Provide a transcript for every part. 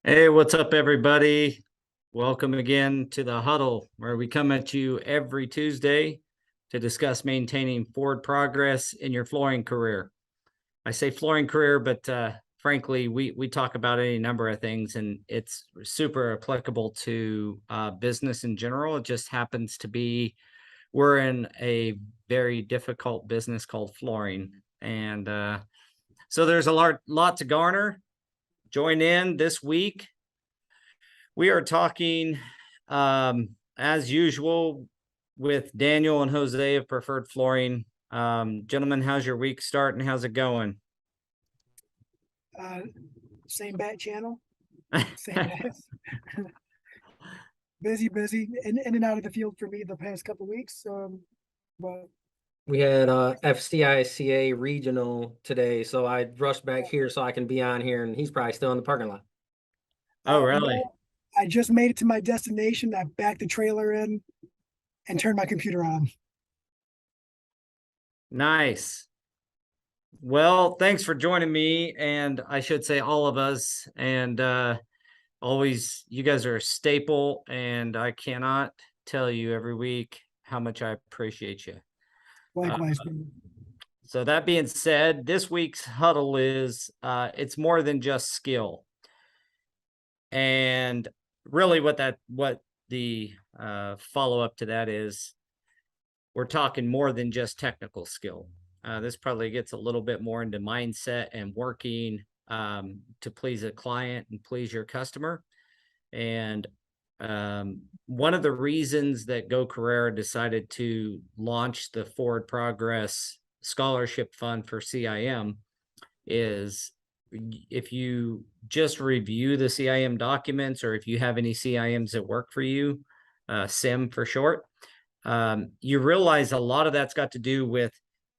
Hey, what's up, everybody? Welcome again to the Huddle, where we come at you every Tuesday to discuss maintaining forward progress in your flooring career. I say flooring career, but frankly, we talk about any number of things, and it's super applicable to business in general. It just happens to be we're in a very difficult business called flooring, and so there's a lot to garner. Join in this week. We are talking, as usual, with Daniel and Jose of Preferred Flooring. Gentlemen, how's your week starting? How's it going? Same bat channel, same bat. busy, in and out of the field for me the past couple of weeks. But We had FCICA regional today, so I rushed back here so I can be on here, and he's probably still in the parking lot. Oh, really? no, I just made it to my destination. I backed the trailer in and turned my computer on. Nice. Well, thanks for joining me, and I should say all of us. And always, you guys are a staple, and I cannot tell you every week how much I appreciate you. Likewise. So that being said, this week's huddle is it's more than just skill. And really what the follow-up to that is, we're talking more than just technical skill. This probably gets a little bit more into mindset and working to please a client and please your customer. And one of the reasons that Go Carerra decided to launch the Forward Progress Scholarship Fund for CIM is, if you just review the CIM documents, or if you have any CIMs that work for you, SIM for short, you realize a lot of that's got to do with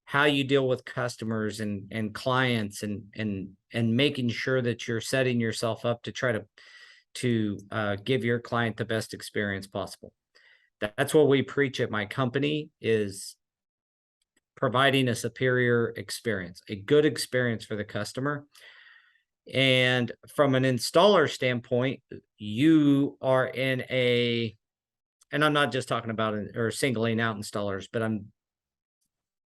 how you deal with customers and clients, and making sure that you're setting yourself up to try to give your client the best experience possible. That's what we preach at my company, is providing a superior experience, a good experience for the customer. And from an installer standpoint, you are in a, and I'm not just talking about or singling out installers, but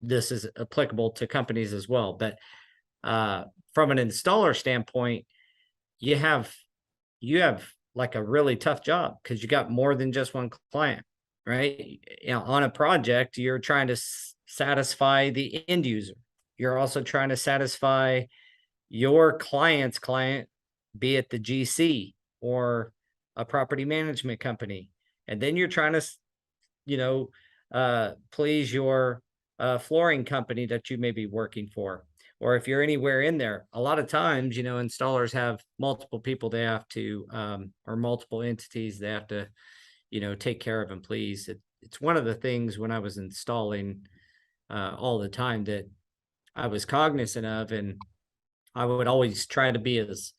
this is applicable to companies as well. But from an installer standpoint, you have like a really tough job, because you got more than just one client, right? You know, on a project, you're trying to satisfy the end user. You're also trying to satisfy your client's client, be it the GC or a property management company. And then you're trying to, please your flooring company that you may be working for. Or if you're anywhere in there, a lot of times, installers have multiple people they have to, or multiple entities they have to, take care of and please. It's one of the things when I was installing all the time that I was cognizant of, and I would always try to be as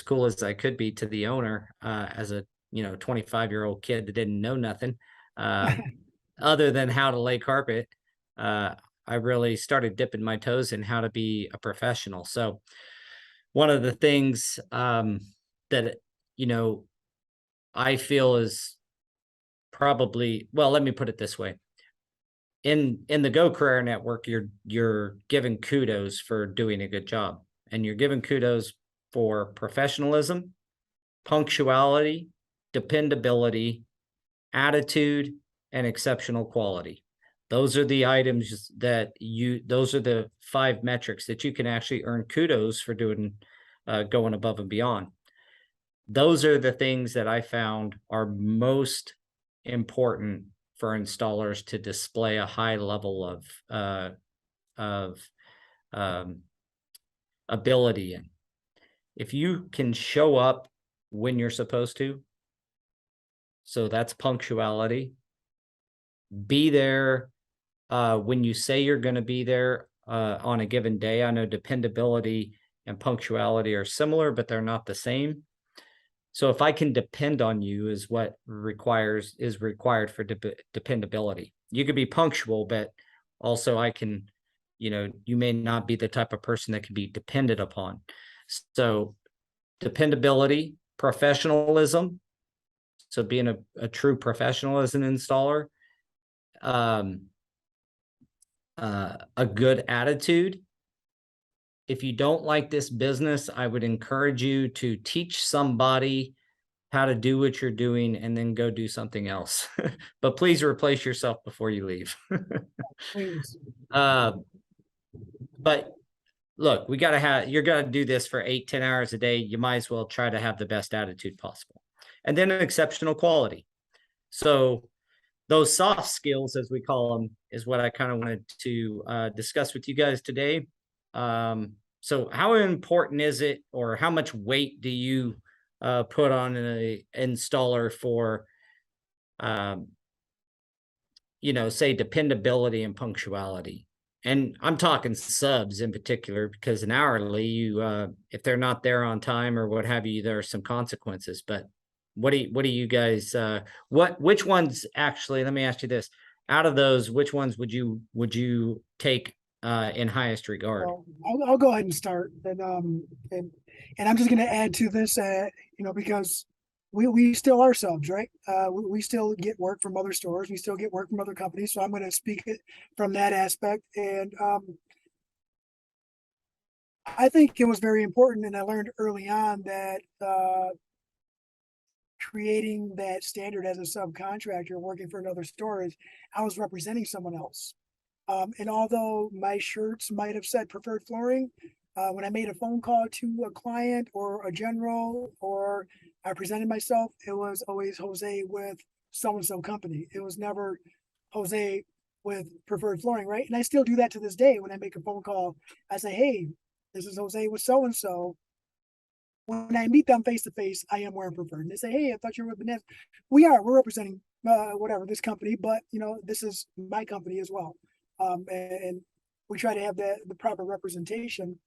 cool as I could be to the owner, as a 25-year-old kid that didn't know nothing other than how to lay carpet. I really started dipping my toes in how to be a professional. So one of the things that I feel is probably, well, let me put it this way. In the Go Carerra network, you're given kudos for doing a good job, and you're given kudos for professionalism, punctuality, dependability, attitude, and exceptional quality. Those are the items those are the 5 metrics that you can actually earn kudos for doing, going above and beyond. Those are the things that I found are most important for installers to display a high level of ability in. If you can show up when you're supposed to, so that's punctuality, be there when you say you're going to be there on a given day. I know dependability and punctuality are similar, but they're not the same. So if I can depend on you is what is required for dependability. You could be punctual, but also I can, you may not be the type of person that can be depended upon. So dependability, professionalism. So being a true professional as an installer, a good attitude. If you don't like this business, I would encourage you to teach somebody how to do what you're doing and then go do something else. But please replace yourself before you leave. Please. But look, you're going to do this for 8-10 hours a day. You might as well try to have the best attitude possible. And then an exceptional quality. So those soft skills, as we call them, is what I kind of wanted to discuss with you guys today. So how important is it, or how much weight do you put on an installer for, say dependability and punctuality? And I'm talking subs in particular, because an hourly, if they're not there on time or what have you, there are some consequences. But what do you guys, which ones actually, let me ask you this, out of those, which ones would you take in highest regard? Well, I'll go ahead and start, and I'm just going to add to this, because we still are subs, right? We still get work from other stores, we still get work from other companies. So I'm going to speak it from that aspect, and I think it was very important, and I learned early on that creating that standard as a subcontractor working for another store is I was representing someone else. And although my shirts might have said preferred flooring, when I made a phone call to a client or a general, or I presented myself, it was always Jose with so-and-so company. It was never Jose with preferred flooring, right? And I still do that to this day. When I make a phone call, I say, hey, this is Jose with so-and-so. When I meet them face to face, I am wearing preferred. And they say, hey, I thought you were with Banez. We're representing whatever, this company, but this is my company as well. And we try to have the proper representation.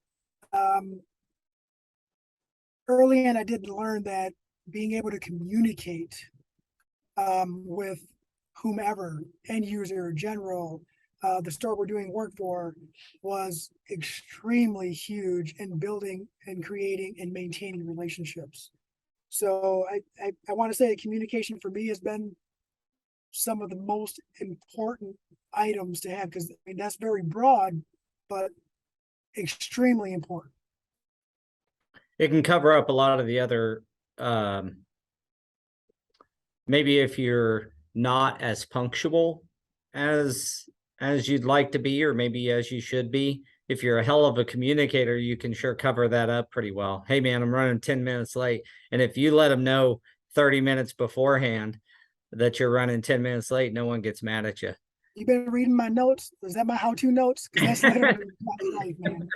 Early on, I did learn that being able to communicate with whomever, end user, general, the store we're doing work for, was extremely huge in building and creating and maintaining relationships. So I want to say communication for me has been some of the most important items to have, because that's very broad, but extremely important. It can cover up a lot of the other, maybe if you're not as punctual as you'd like to be, or maybe as you should be. If you're a hell of a communicator, you can sure cover that up pretty well. Hey man, I'm running 10 minutes late. And if you let them know 30 minutes beforehand that you're running 10 minutes late, no one gets mad at you. You been reading my notes? Is that my how-to notes? Because that's literally my life, man.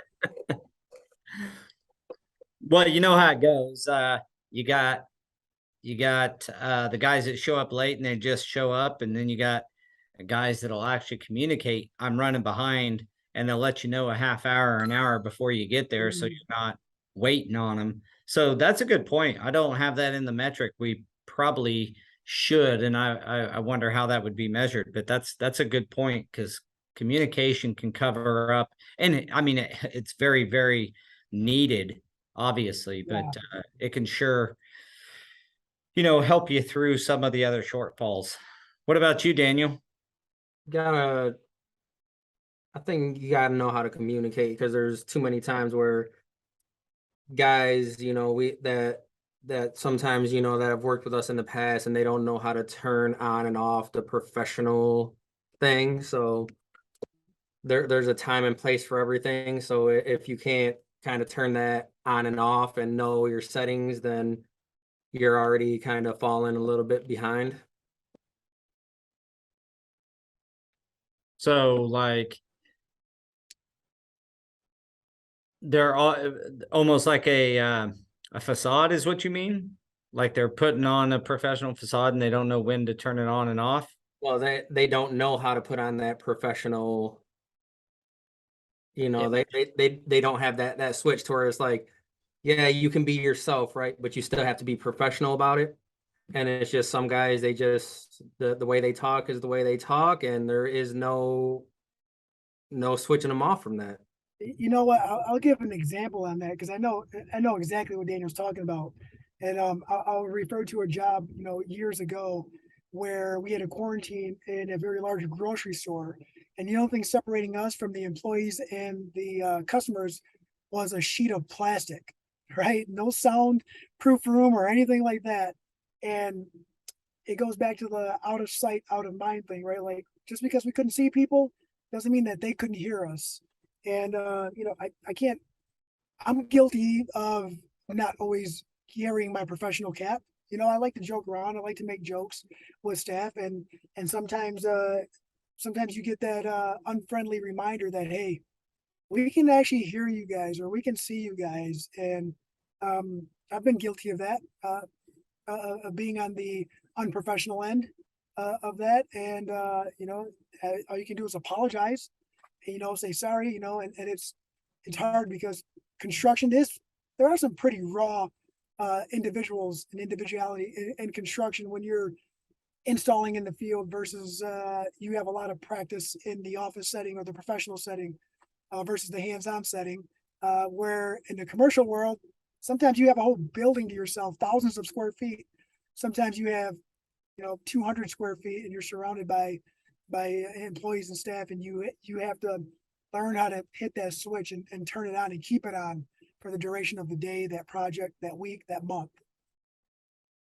Well, you know how it goes. You got the guys that show up late and they just show up, and then you got guys that'll actually communicate, I'm running behind, and they'll let you know a half hour or an hour before you get there, so you're not waiting on them. So that's a good point. I don't have that in the metric. We probably should, and I wonder how that would be measured, but that's a good point, because communication can cover up, and I mean it's very, very needed, obviously, but it can sure help you through some of the other shortfalls. What about you, Daniel? I think you gotta know how to communicate, because there's too many times where guys, that sometimes, that have worked with us in the past, and they don't know how to turn on and off the professional thing. So there's a time and place for everything. So if you can't kind of turn that on and off and know your settings, then you're already kind of falling a little bit behind. So like they're all almost like a facade is what you mean? Like they're putting on a professional facade and they don't know when to turn it on and off? Well, they don't know how to put on that professional, Yeah. they don't have that switch to where it's like, yeah, you can be yourself, right? But you still have to be professional about it. And it's just some guys, they just, the way they talk is the way they talk, and there is no switching them off from that. You know what? I'll give an example on that, because I know exactly what Daniel's talking about. And I'll refer to a job, years ago where we had a quarantine in a very large grocery store. And the only thing separating us from the employees and the customers was a sheet of plastic, right? No soundproof room or anything like that. And it goes back to the out of sight, out of mind thing, right? Like just because we couldn't see people doesn't mean that they couldn't hear us. And I can't, I'm guilty of not always carrying my professional cap. I like to joke around. I like to make jokes with staff, and sometimes you get that unfriendly reminder that, hey, we can actually hear you guys or we can see you guys. And I've been guilty of that, of being on the unprofessional end of that. And all you can do is apologize, and, say sorry, and it's hard because construction there are some pretty raw individuals and individuality in construction when you're installing in the field versus you have a lot of practice in the office setting or the professional setting versus the hands-on setting, where in the commercial world, sometimes you have a whole building to yourself, thousands of square feet. Sometimes you have 200 square feet and you're surrounded by employees and staff, and you have to learn how to hit that switch and turn it on and keep it on for the duration of the day, that project, that week, that month.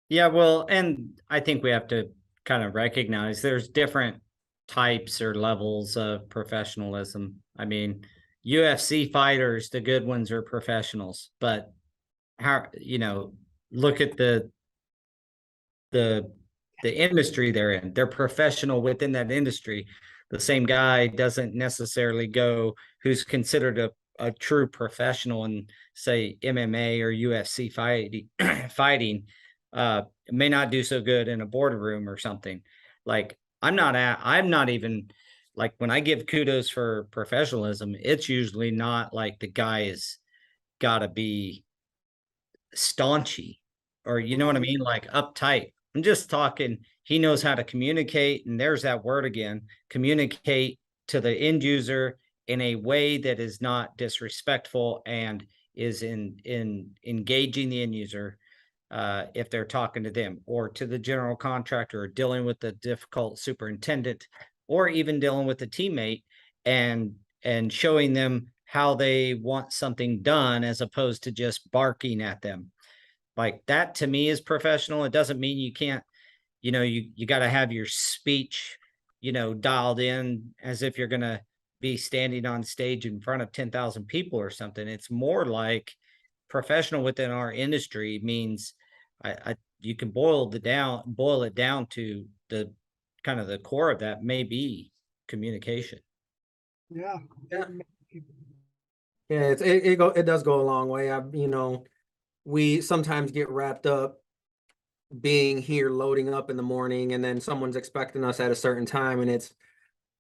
Yeah, well, and I think we have to kind of recognize there's different types or levels of professionalism. I mean, UFC fighters, the good ones are professionals, but look at the industry they're in. They're professional within that industry. The same guy doesn't necessarily go who's considered a true professional in, say, MMA or UFC fighting may not do so good in a boardroom or something. Like I'm not even like, when I give kudos for professionalism, it's usually not like the guy is gotta be staunchy or you know what I mean, like uptight. I'm just talking he knows how to communicate, and there's that word again, communicate to the end user in a way that is not disrespectful and is in engaging the end user if they're talking to them or to the general contractor or dealing with the difficult superintendent or even dealing with the teammate and showing them how they want something done as opposed to just barking at them. Like that to me is professional. It doesn't mean you can't, you got to have your speech, dialed in as if you're going to be standing on stage in front of 10,000 people or something. It's more like professional within our industry means you can boil it down to the kind of the core of that may be communication. Yeah. Yeah. Yeah, it does go a long way. We sometimes get wrapped up being here loading up in the morning, and then someone's expecting us at a certain time, and it's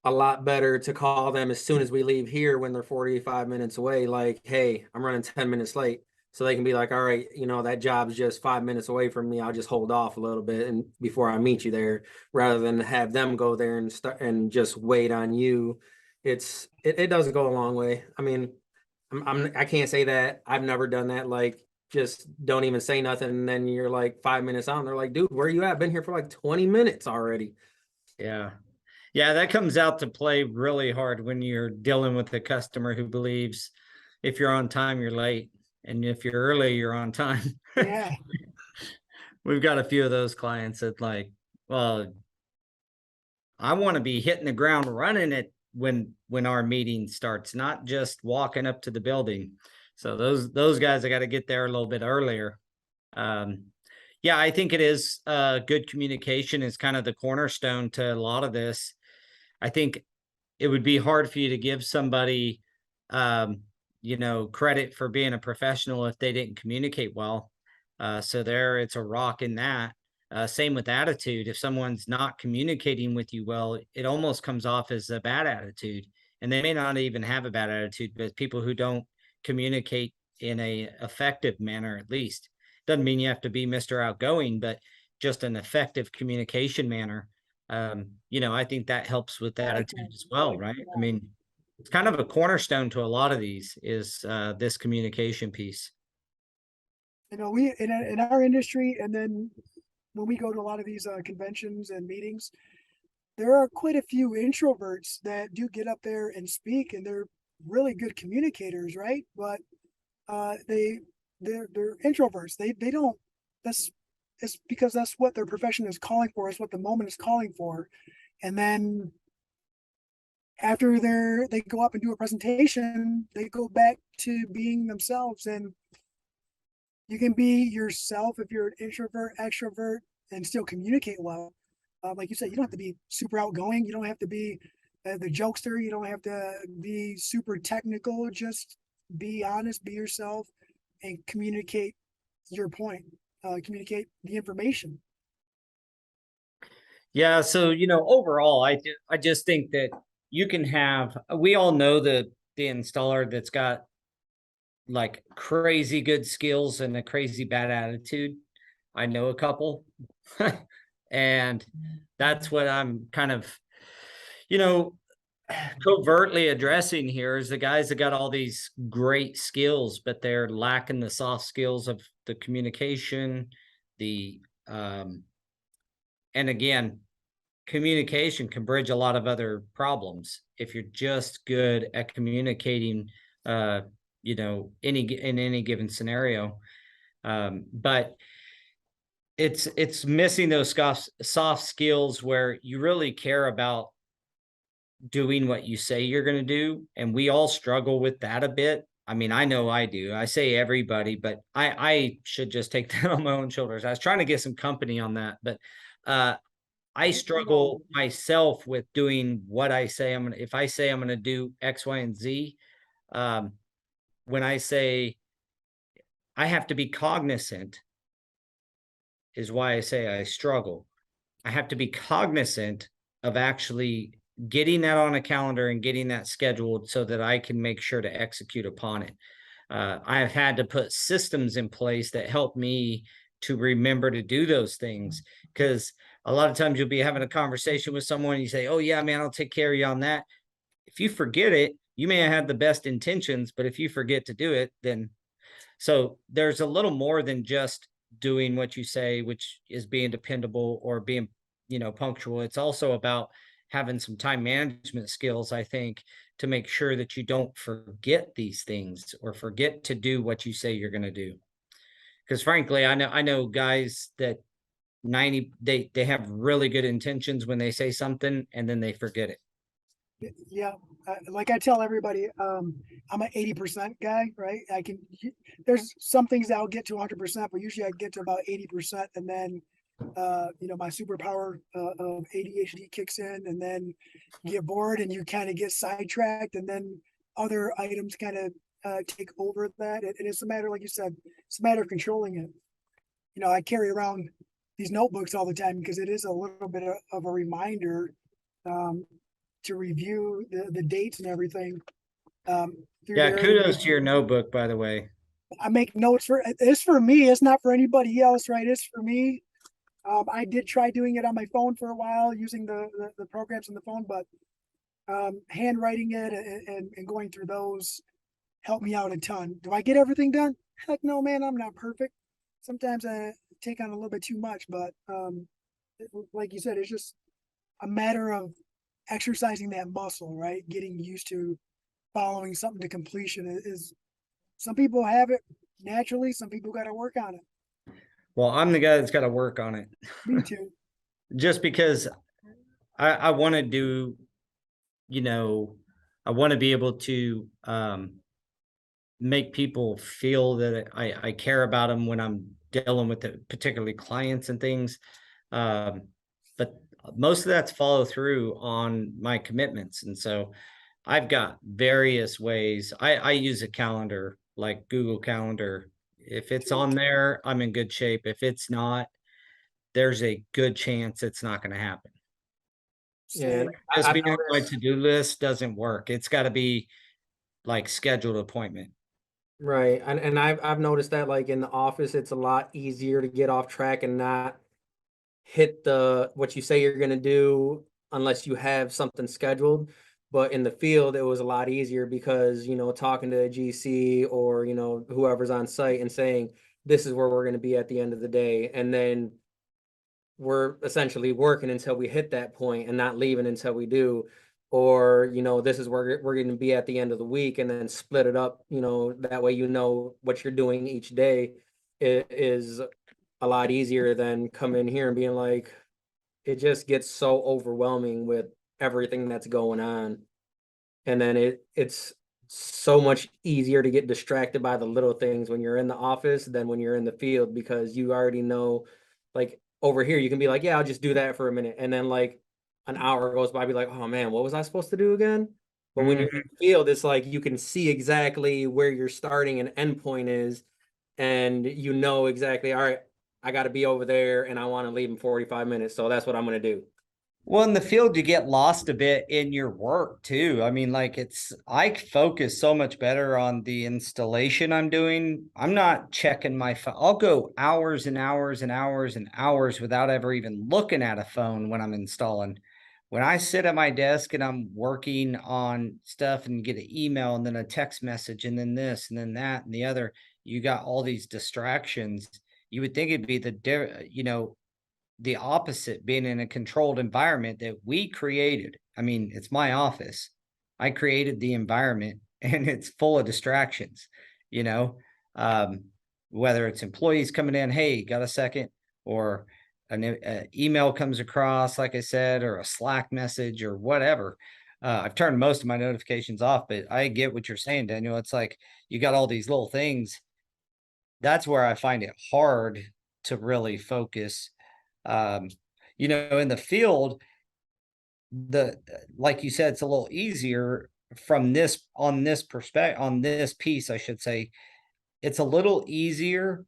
a lot better to call them as soon as we leave here when they're 45 minutes away, like, hey, I'm running 10 minutes late. So they can be like, all right, that job's just 5 minutes away from me. I'll just hold off a little bit and before I meet you there, rather than have them go there and start and just wait on you. It does go a long way. I mean, I can't say that I've never done that. Like, just don't even say nothing. And then you're like 5 minutes on. They're like, dude, where you at? Been here for like 20 minutes already. Yeah. Yeah, that comes out to play really hard when you're dealing with a customer who believes if you're on time, you're late. And if you're early, you're on time. Yeah. We've got a few of those clients that like, well, I want to be hitting the ground running it when our meeting starts, not just walking up to the building. So those guys, I got to get there a little bit earlier. Yeah, I think it is good communication is kind of the cornerstone to a lot of this. I think it would be hard for you to give somebody, credit for being a professional if they didn't communicate well. So it's a rock in that. Same with attitude. If someone's not communicating with you well, it almost comes off as a bad attitude. And they may not even have a bad attitude, but people who don't communicate in a effective manner, at least, doesn't mean you have to be Mr. Outgoing, but just an effective communication manner. I think that helps with attitude as well, right? I mean, it's kind of a cornerstone to a lot of these is this communication piece. You know, we in our industry, and then when we go to a lot of these conventions and meetings, there are quite a few introverts that do get up there and speak, and they're really good communicators, right? But they're introverts. They don't. That's it's because that's what their profession is calling for. It's what the moment is calling for, and then after they go up and do a presentation, they go back to being themselves. And you can be yourself if you're an introvert, extrovert, and still communicate well. Like you said, you don't have to be super outgoing. You don't have to be the jokester. You don't have to be super technical. Just be honest, be yourself, and communicate your point. Communicate the information. Yeah, so overall, I just think that you can have. We all know the installer that's got like crazy good skills and a crazy bad attitude. I know a couple, and that's what I'm kind of, you know, covertly addressing here is the guys that got all these great skills, but they're lacking the soft skills of the communication, the and again, communication can bridge a lot of other problems if you're just good at communicating in any given scenario. But it's missing those soft skills where you really care about doing what you say you're going to do, and we all struggle with that a bit. I mean, I know I do. I say everybody, but I should just take that on my own shoulders. I was trying to get some company on that, but I struggle myself with doing what I say I'm gonna. If I say I'm gonna do X, Y, and Z, when I say I have to be cognizant, is why I say I struggle. I have to be cognizant of actually getting that on a calendar and getting that scheduled so that I can make sure to execute upon it. I've had to put systems in place that help me to remember to do those things, because a lot of times you'll be having a conversation with someone and you say, oh yeah, man, I'll take care of you on that. If you forget it, you may have had the best intentions, but if you forget to do it, then so there's a little more than just doing what you say, which is being dependable or being, punctual. It's also about having some time management skills, I think, to make sure that you don't forget these things or forget to do what you say you're going to do. Because frankly, I know guys that they have really good intentions when they say something and then they forget it. Yeah, like I tell everybody, I'm an 80% guy, right? There's some things that I'll get to 100%, but usually I get to about 80%, and then my superpower of ADHD kicks in, and then you get bored and you kind of get sidetracked, and then other items kind of take over that. And it's a matter, like you said, it's a matter of controlling it. I carry around these notebooks all the time because it is a little bit of a reminder to review the dates and everything. Yeah, kudos to your notebook, by the way. I make notes it's for me. It's not for anybody else, right? It's for me. I did try doing it on my phone for a while using the programs on the phone, but handwriting it and going through those helped me out a ton. Do I get everything done? Heck no, man. I'm not perfect. Sometimes I take on a little bit too much, but like you said, it's just a matter of exercising that muscle, right? Getting used to following something to completion. Is some people have it naturally, some people got to work on it. Well, I'm the guy that's got to work on it. Me too. Just because I want to do, I want to be able to make people feel that I care about them when I'm dealing with particularly clients and things. But most of that's follow through on my commitments. And so I've got various ways. I use a calendar like Google Calendar. If it's on there, I'm in good shape. If it's not, there's a good chance it's not going to happen. Yeah, Just being on my to-do list doesn't work. It's got to be like scheduled appointment. right. And I've noticed that like in the office, it's a lot easier to get off track and not hit what you say you're gonna do unless you have something scheduled. But in the field, it was a lot easier because, talking to a GC or, whoever's on site and saying, this is where we're going to be at the end of the day. And then we're essentially working until we hit that point and not leaving until we do. Or, this is where we're going to be at the end of the week, and then split it up, that way what you're doing each day. It is a lot easier than coming in here and being like, it just gets so overwhelming with everything that's going on. And then it's so much easier to get distracted by the little things when you're in the office than when you're in the field, because you already know, like over here, you can be like, yeah, I'll just do that for a minute. And then like an hour goes by, be like, oh man, what was I supposed to do again? But when you're in the field, it's like you can see exactly where your starting and end point is. And you know exactly, all right, I got to be over there and I want to leave in 45 minutes. So that's what I'm going to do. Well, in the field, you get lost a bit in your work too. I mean, like I focus so much better on the installation I'm doing. I'm not checking my phone. I'll go hours and hours and hours and hours without ever even looking at a phone when I'm installing. When I sit at my desk and I'm working on stuff and get an email and then a text message and then this and then that and the other, you got all these distractions. You would think it'd be the opposite, being in a controlled environment that we created. I mean, it's my office. I created the environment and it's full of distractions, you know, whether it's employees coming in, hey, got a second, or an email comes across, like I said, or a Slack message or whatever. I've turned most of my notifications off, but I get what you're saying, Daniel. It's like you got all these little things. That's where I find it hard to really focus. In the field, like you said, it's a little easier from this on this perspective, on this piece, I should say. It's a little easier.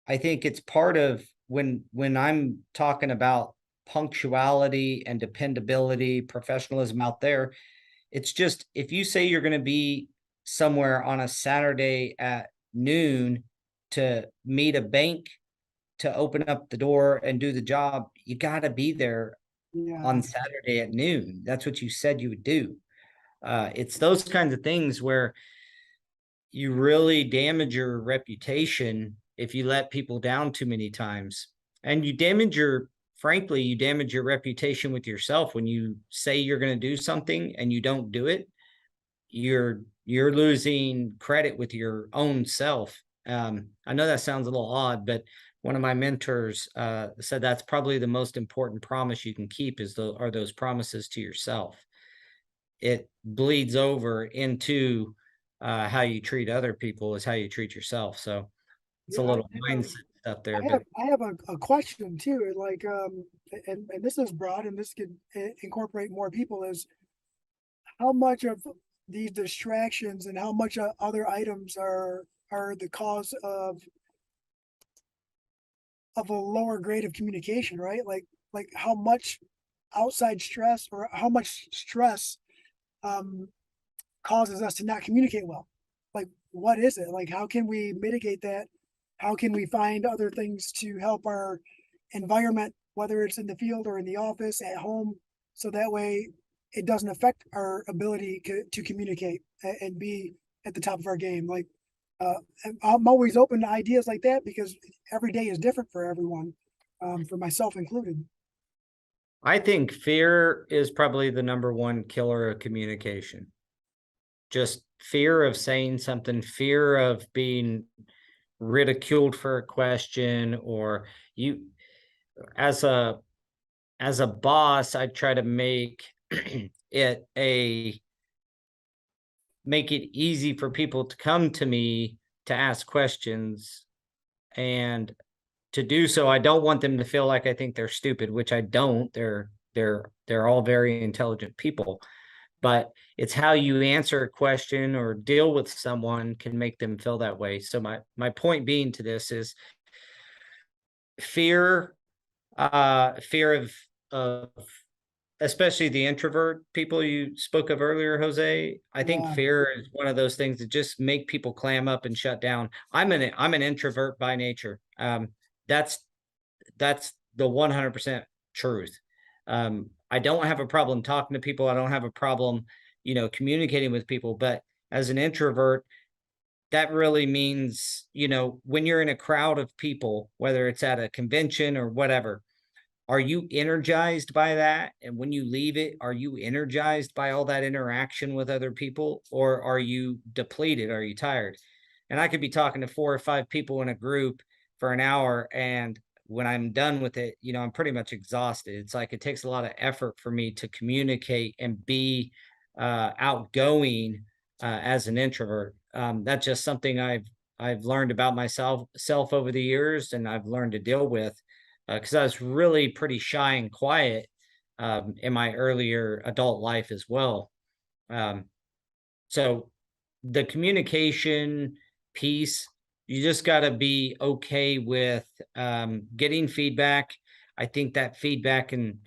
I think it's part of when I'm talking about punctuality and dependability, professionalism out there. It's just, if you say you're going to be somewhere on a Saturday at noon to meet a bank to open up the door and do the job, you got to be there on Saturday at noon. That's what you said you would do. It's those kinds of things where you really damage your reputation if you let people down too many times. And you damage your reputation with yourself when you say you're going to do something and you don't do it. You're losing credit with your own self. I know that sounds a little odd, but one of my mentors said that's probably the most important promise you can keep are those promises to yourself. It bleeds over into how you treat other people is how you treat yourself. So it's a little mindset stuff there. I have a question too, like, and this is broad and this could incorporate more people, is how much of these distractions and how much other items are the cause of a lower grade of communication, right? Like how much outside stress or how much stress causes us to not communicate well. Like, what is it? Like, how can we mitigate that? How can we find other things to help our environment, whether it's in the field or in the office, at home, so that way it doesn't affect our ability to communicate and be at the top of our game. Like, I'm always open to ideas like that because every day is different for everyone, for myself included. I think fear is probably the number one killer of communication. Just fear of saying something, fear of being ridiculed for a question, or you, as a boss, I try to make make it easy for people to come to me to ask questions. And to do so, I don't want them to feel like I think they're stupid, which I don't. They're all very intelligent people, but it's how you answer a question or deal with someone can make them feel that way. So my point being to this is fear of especially the introvert people you spoke of earlier, Jose. I think fear is one of those things that just make people clam up and shut down. I'm an introvert by nature. That's the 100% truth. I don't have a problem talking to people. I don't have a problem, communicating with people. But as an introvert, that really means, when you're in a crowd of people, whether it's at a convention or whatever, are you energized by that? And when you leave it, are you energized by all that interaction with other people, or are you depleted? Are you tired? And I could be talking to 4 or 5 people in a group for an hour, and when I'm done with it, I'm pretty much exhausted. It's like it takes a lot of effort for me to communicate and be outgoing as an introvert. That's just something I've learned about myself over the years, and I've learned to deal with, because I was really pretty shy and quiet in my earlier adult life as well. So the communication piece, you just got to be okay with getting feedback. I think that feedback and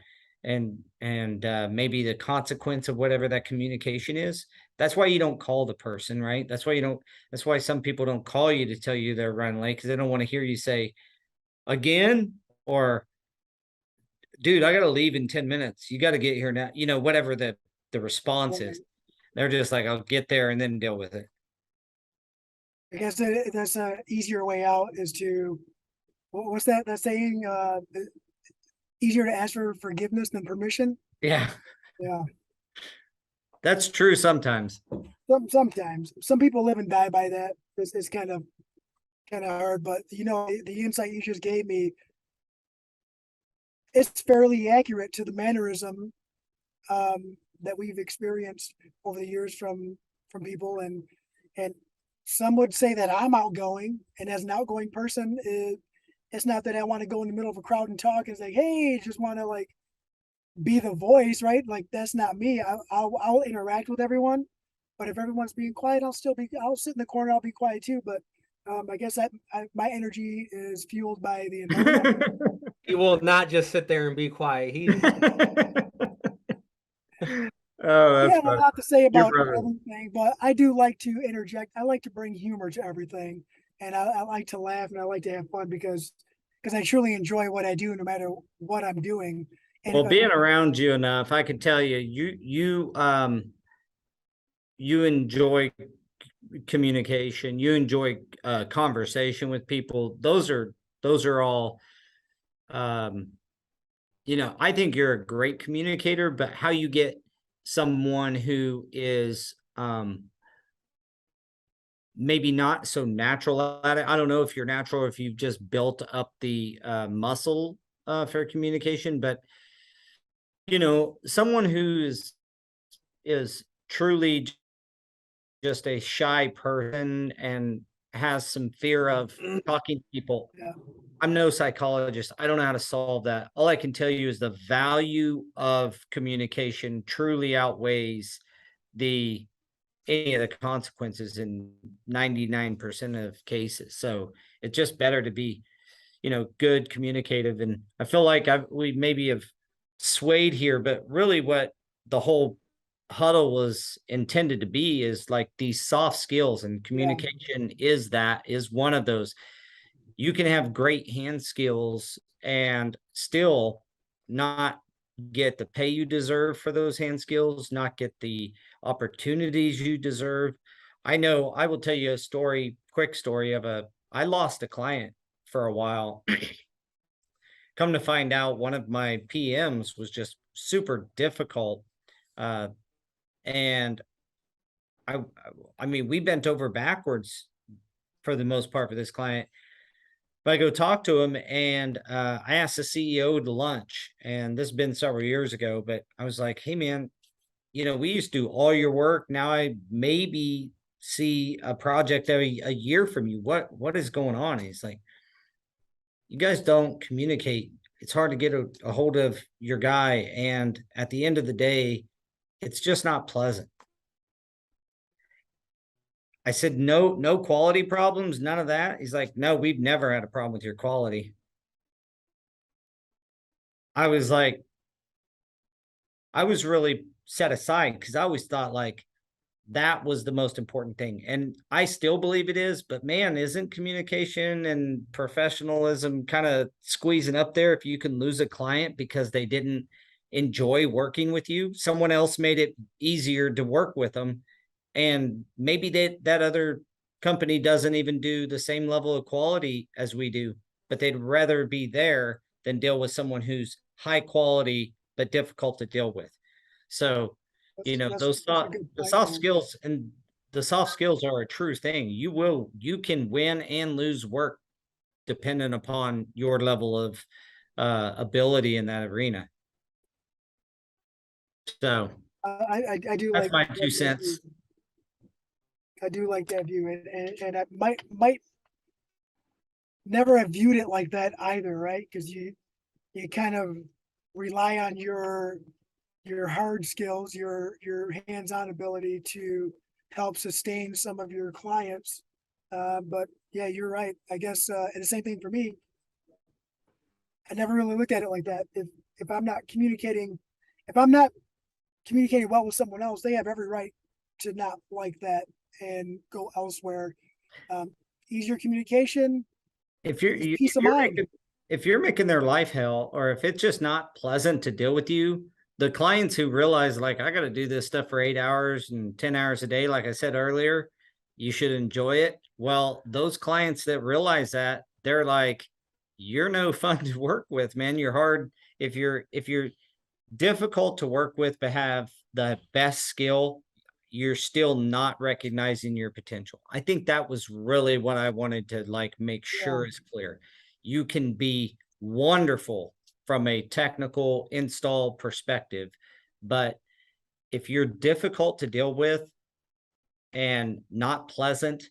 maybe the consequence of whatever that communication is. That's why you don't call the person, right? That's why some people don't call you to tell you they're running late, because they don't want to hear you say again, or dude, I got to leave in 10 minutes. You got to get here now. Whatever the response is, they're just like, I'll get there and then deal with it. I guess that's a easier way out is to, what's that saying? Easier to ask for forgiveness than permission. Yeah, Yeah. that's true sometimes. Sometimes some people live and die by that. It's kind of hard, but the insight you just gave me, it's fairly accurate to the mannerism that we've experienced over the years from people, and some would say that I'm outgoing, and as an outgoing person, it's not that I want to go in the middle of a crowd and talk and say, hey, just want to like be the voice, right? Like that's not me. I'll interact with everyone, but if everyone's being quiet, I'll sit in the corner. I'll be quiet too. But I guess my energy is fueled by the environment. He will not just sit there and be quiet. Oh, I that's have a funny. lot to say about brother. everything, but I do like to interject. I like to bring humor to everything, and I like to laugh and I like to have fun because I truly enjoy what I do, no matter what I'm doing. And Well, being around you enough, I can tell you, you enjoy communication, you enjoy conversation with people. Those are all, I think you're a great communicator, but how you get someone who is maybe not so natural at it. I don't know if you're natural or if you've just built up the muscle for communication, but someone who is truly just a shy person and has some fear of talking to people. yeah, I'm no psychologist. I don't know how to solve that. All I can tell you is the value of communication truly outweighs any of the consequences in 99% of cases. So it's just better to be, good, communicative. And I feel like we maybe have swayed here, but really what the whole huddle was intended to be is like these soft skills, and communication is one of those. You can have great hand skills and still not get the pay you deserve for those hand skills, not get the opportunities you deserve. I know, I will tell you a quick story I lost a client for a while. Come to find out, one of my PMs was just super difficult. And I mean, we bent over backwards for the most part for this client. But I go talk to him, and I asked the CEO to lunch, and this has been several years ago, but I was like, hey man, we used to do all your work. Now I maybe see a project a year from you. What is going on? And he's like, you guys don't communicate. It's hard to get a hold of your guy. And at the end of the day, it's just not pleasant. I said, no quality problems, none of that. He's like, no, we've never had a problem with your quality. I was like, I was really set aside because I always thought like that was the most important thing. And I still believe it is, but man, isn't communication and professionalism kind of squeezing up there if you can lose a client because they didn't enjoy working with you? Someone else made it easier to work with them. And maybe that other company doesn't even do the same level of quality as we do, but they'd rather be there than deal with someone who's high quality but difficult to deal with. So, you know, That's those a good the point, soft man. skills, and the soft skills are a true thing. You can win and lose work dependent upon your level of ability in that arena. So I do that's like my that 2 view. cents. I do like that view, and I might never have viewed it like that either, right? Because you kind of rely on your hard skills, your hands-on ability to help sustain some of your clients. But yeah, you're right. I guess and the same thing for me. I never really looked at it like that. If I'm not communicating, if I'm not communicating well with someone else, they have every right to not like that and go elsewhere. Easier communication, If you're is you- peace of mind. if you're making their life hell, or if it's just not pleasant to deal with you, the clients who realize, like, I got to do this stuff for 8 hours and 10 hours a day, like I said earlier, you should enjoy it. Well, those clients that realize that, they're like, you're no fun to work with, man. You're hard. If you're difficult to work with but have the best skill, you're still not recognizing your potential. I think that was really what I wanted to like make sure Yeah. is clear. You can be wonderful from a technical install perspective, but if you're difficult to deal with and not pleasant,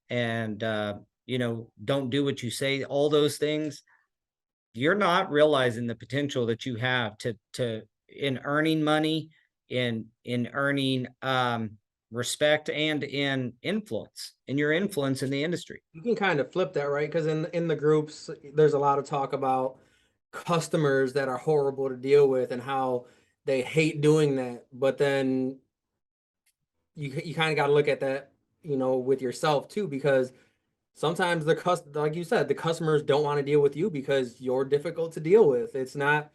and you know, don't do what you say, all those things, you're not realizing the potential that you have to in earning money, in earning respect, and in influence, in your influence in the industry. You can kind of flip that, right? Because in the groups, there's a lot of talk about customers that are horrible to deal with and how they hate doing that. But then you kind of got to look at that, you know, with yourself too, because sometimes like you said, the customers don't want to deal with you because you're difficult to deal with. It's not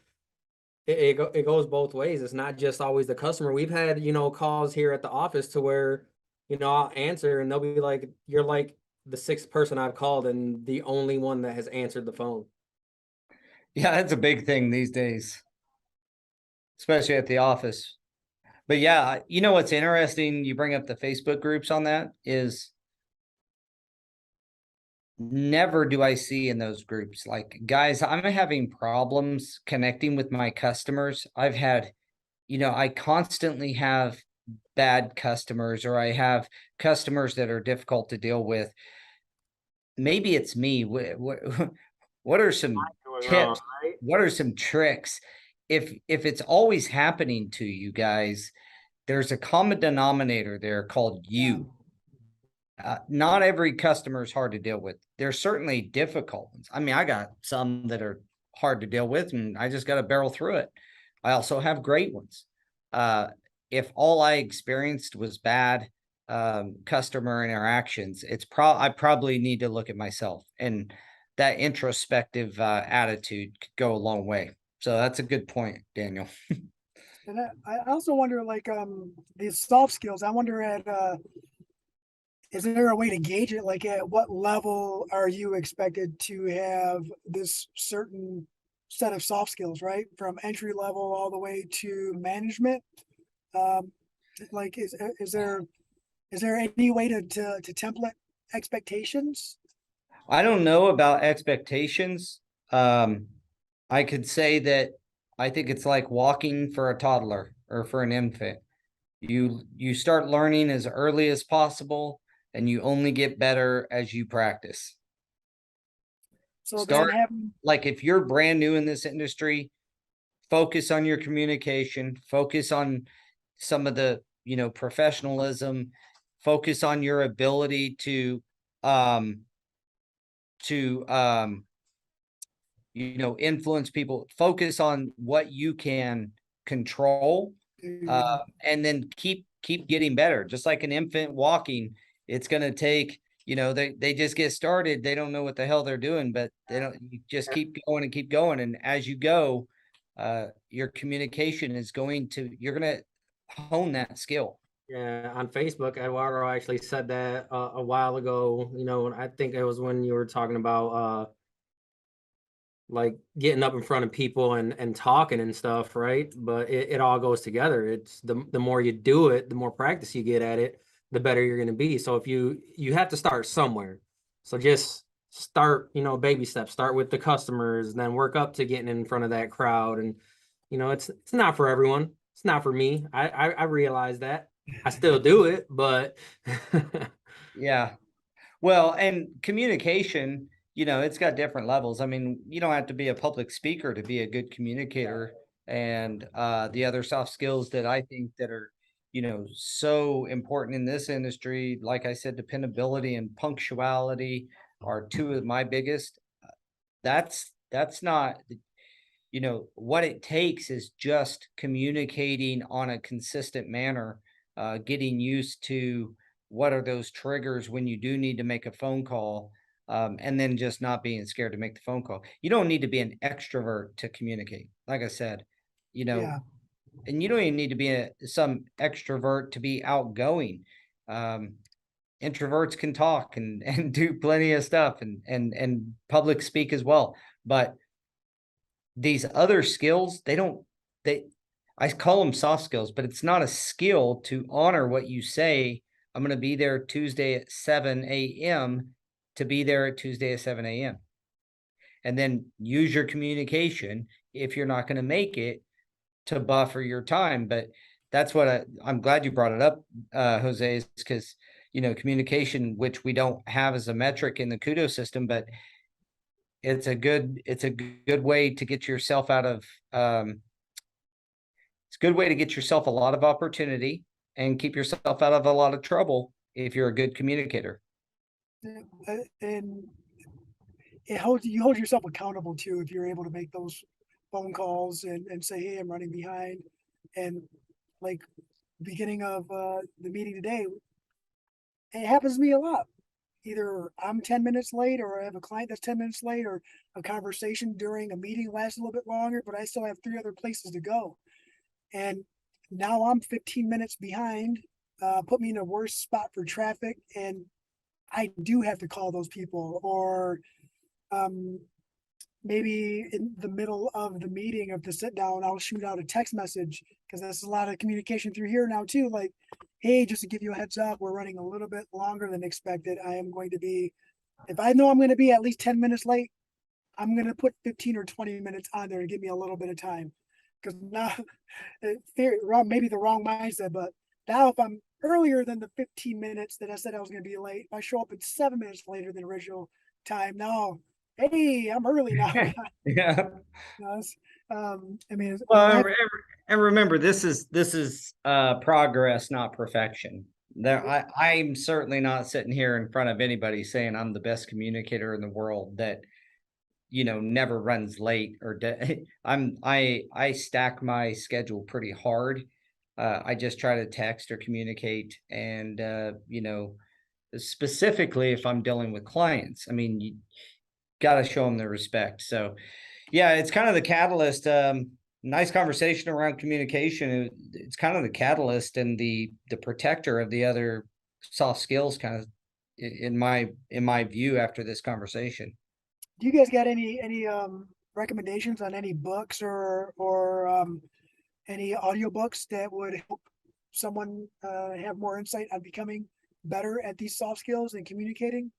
it goes both ways. It's not just always the customer. We've had, you know, calls here at the office to where, you know, I'll answer and they'll be like, you're like the sixth person I've called and the only one that has answered the phone. Yeah, that's a big thing these days, especially at the office. But yeah, you know what's interesting, you bring up the Facebook groups on that, is never do I see in those groups, like, guys, I'm having problems connecting with my customers. I've had, you know, I constantly have bad customers, or I have customers that are difficult to deal with. Maybe it's me. What are some Going on, tips? right? What are some tricks? If it's always happening to you guys, there's a common denominator there called you. Not every customer is hard to deal with. There's certainly difficult ones. I mean, I got some that are hard to deal with, and I just got to barrel through it. I also have great ones. If all I experienced was bad customer interactions, I probably need to look at myself, and that introspective attitude could go a long way. So that's a good point, Daniel. And I also wonder, like, these soft skills, I wonder is there a way to gauge it? Like, at what level are you expected to have this certain set of soft skills, right? From entry level all the way to management. Um, like, is there any way to template expectations? I don't know about expectations. I could say that I think it's like walking for a toddler or for an infant. You start learning as early as possible, and you only get better as you practice. So then Start, having, like, if you're brand new in this industry, focus on your communication, focus on some of the, you know, professionalism, focus on your ability um to you know, influence people, focus on what you can control, and then keep getting better. Just like an infant walking, it's going to take, you know, they just get started, they don't know what the hell they're doing, but they don't, you just keep going and keep going, and as you go, your communication is going to, you're going to hone that skill. Yeah, on Facebook, Eduardo actually said that a while ago. You know, I think it was when you were talking about like getting up in front of people and talking and stuff, right? But it all goes together. It's the more you do it, the more practice you get at it, the better you're going to be. So if you have to start somewhere. So just start, you know, baby steps. Start with the customers, and then work up to getting in front of that crowd. And you know, it's not for everyone. It's not for me. I realize that. I still do it, but Yeah. Well, and communication, it's got different levels. I mean, you don't have to be a public speaker to be a good communicator. And the other soft skills that I think that are, so important in this industry, like I said, dependability and punctuality are two of my biggest. That's not, what it takes is just communicating on a consistent manner, getting used to what are those triggers when you do need to make a phone call, and then just not being scared to make the phone call. You don't need to be an extrovert to communicate. Like I said, you know, Yeah, and you don't even need to be some extrovert to be outgoing. Um, Introverts can talk and and do plenty of stuff and public speak as well, but these other skills, they I call them soft skills, but it's not a skill to honor what you say. I'm going to be there Tuesday at 7 a.m. to be there at Tuesday at 7 a.m. And then use your communication if you're not going to make it to buffer your time. But that's what I'm glad you brought it up, Jose, because communication, which we don't have as a metric in the Kudo system, but it's a good way to get yourself out of it's a good way to get yourself a lot of opportunity and keep yourself out of a lot of trouble if you're a good communicator. and you hold yourself accountable too if you're able to make those phone calls and say, hey, I'm running behind. And like beginning of the meeting today, it happens to me a lot. Either I'm 10 minutes late or I have a client that's 10 minutes late, or a conversation during a meeting lasts a little bit longer, but I still have 3 other places to go. And now I'm 15 minutes behind, put me in a worse spot for traffic. And I do have to call those people, or um, maybe in the middle of the meeting of the sit down, I'll shoot out a text message, because there's a lot of communication through here now too. Like, hey, just to give you a heads up, we're running a little bit longer than expected. I am going to be, if I know I'm going to be at least 10 minutes late, I'm going to put 15 or 20 minutes on there to give me a little bit of time. Because now, maybe the wrong mindset, but now if I'm earlier than the 15 minutes that I said I was going to be late, if I show up at 7 minutes later than original time, now, hey, I'm early now. Yeah. I mean, Well, and remember, this is progress, not perfection. I'm certainly not sitting here in front of anybody saying I'm the best communicator in the world that never runs late or I stack my schedule pretty hard. I just try to text or communicate, and specifically if I'm dealing with clients, I mean, you got to show them the respect. So yeah, it's kind of the catalyst. Nice conversation around communication. It's kind of the catalyst and the protector of the other soft skills, kind of in my view after this conversation. do you guys got any recommendations on any books or any audiobooks that would help someone have more insight on becoming better at these soft skills and communicating?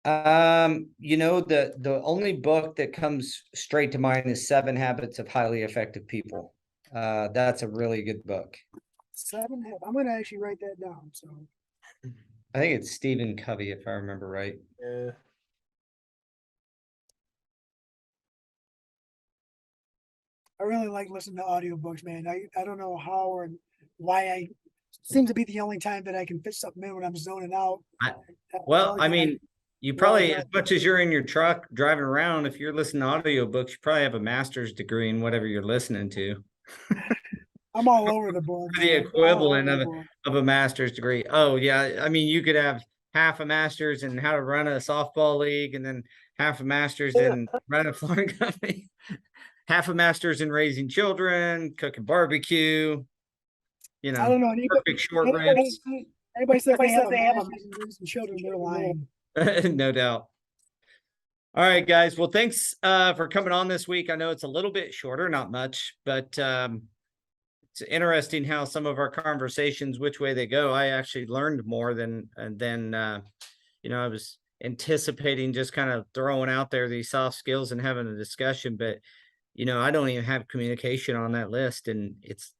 The only book that comes straight to mind is 7 Habits of Highly Effective People. That's a really good book. I'm going to actually write that down. So I think it's Stephen Covey, if I remember right. yeah. I really like listening to audiobooks, man. I don't know how or why I seems to be the only time that I can fit something in when I'm zoning out. Well, I mean, you Really probably, as much as you're in your truck driving around, if you're listening to audiobooks, you probably have a master's degree in whatever you're listening to. I'm all over the board, The man. All equivalent over of the board. a master's degree. Oh yeah, I mean, you could have half a master's in how to run a softball league, and then half a master's in running a flooring company, half a master's in raising children, cooking barbecue. you I know, don't know. perfect short ribs. Anybody says they have a raise some children, they're lying. No doubt. All right, guys. Well, thanks for coming on this week. I know it's a little bit shorter, not much, but it's interesting how some of our conversations, which way they go. I actually learned more than you know, I was anticipating just kind of throwing out there these soft skills and having a discussion, but you know, I don't even have communication on that list, and it's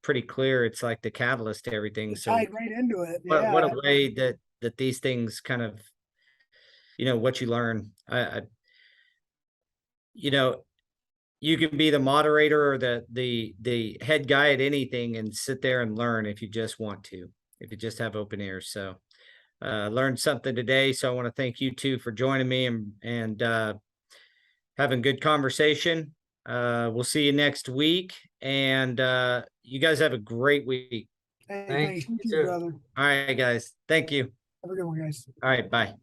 pretty clear. It's like the catalyst to everything. It's So tied right into it. what Yeah. a way that these things kind of, you know, what you learn. You know, you can be the moderator or the head guy at anything and sit there and learn if you just want to, if you just have open ears. So learned something today. So I want to thank you two for joining me and having good conversation. We'll see you next week, and you guys have a great week. Hey, Thanks. thanks. You You too, too. brother. All right, guys. Thank you. Have a good one, guys. All right, bye.